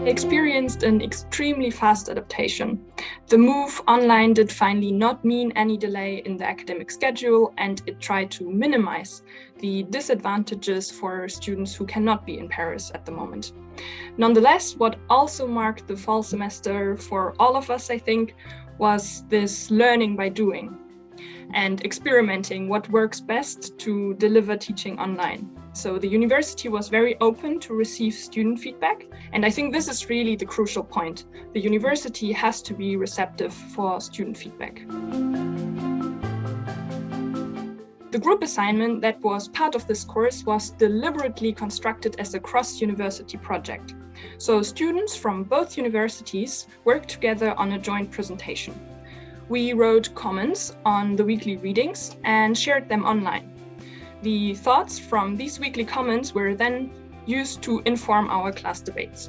Experienced an extremely fast adaptation. The move online did finally not mean any delay in the academic schedule, and it tried to minimize the disadvantages for students who cannot be in Paris at the moment. Nonetheless, what also marked the fall semester for all of us, I think, was this learning by doing and experimenting what works best to deliver teaching online. So the university was very open to receive student feedback, and I think this is really the crucial point. The university has to be receptive for student feedback. The group assignment that was part of this course was deliberately constructed as a cross-university project. So students from both universities worked together on a joint presentation. We wrote comments on the weekly readings and shared them online. The thoughts from these weekly comments were then used to inform our class debates.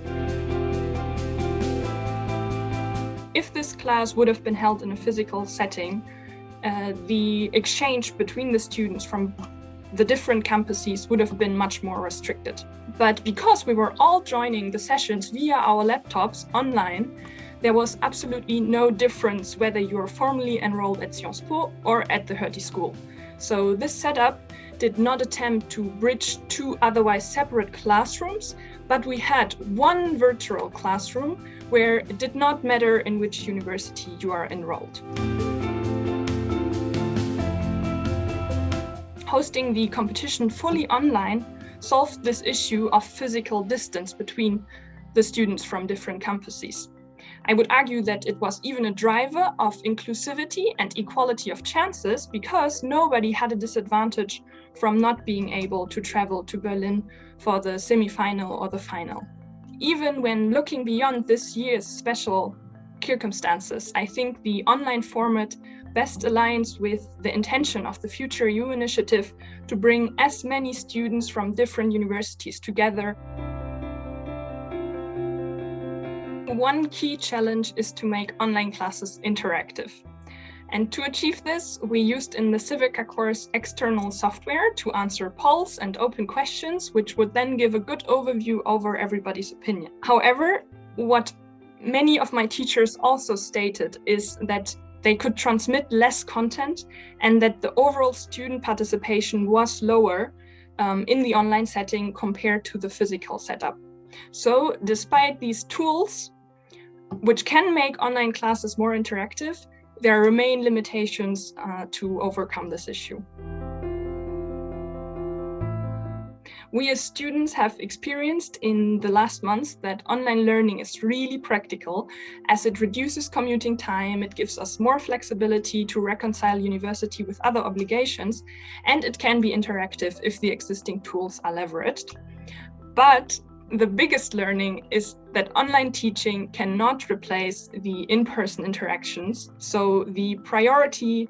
If this class would have been held in a physical setting, the exchange between the students from the different campuses would have been much more restricted. But because we were all joining the sessions via our laptops online, there was absolutely no difference whether you were formally enrolled at Sciences Po or at the Hertie School. So this setup did not attempt to bridge two otherwise separate classrooms, but we had one virtual classroom where it did not matter in which university you are enrolled. Hosting the competition fully online solved this issue of physical distance between the students from different campuses. I would argue that it was even a driver of inclusivity and equality of chances, because nobody had a disadvantage from not being able to travel to Berlin for the semi-final or the final. Even when looking beyond this year's special circumstances, I think the online format best aligns with the intention of the futurEU initiative to bring as many students from different universities together. One key challenge is to make online classes interactive. And to achieve this, we used in the CIVICA course external software to answer polls and open questions, which would then give a good overview over everybody's opinion. However, what many of my teachers also stated is that they could transmit less content and that the overall student participation was lower in the online setting compared to the physical setup. So despite these tools, which can make online classes more interactive, there remain limitations to overcome this issue. We as students have experienced in the last months that online learning is really practical, as it reduces commuting time, it gives us more flexibility to reconcile university with other obligations, and it can be interactive if the existing tools are leveraged. But the biggest learning is that online teaching cannot replace the in-person interactions. So the priority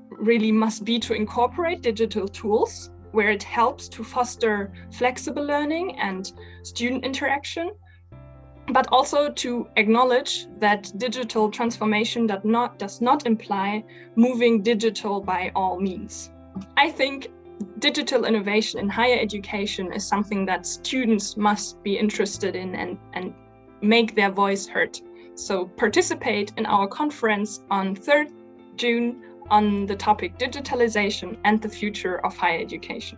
really must be to incorporate digital tools where it helps to foster flexible learning and student interaction, but also to acknowledge that digital transformation does not imply moving digital by all means. I think digital innovation in higher education is something that students must be interested in and make their voice heard. So participate in our conference on 3rd June on the topic Digitalisation and the Future of Higher Education.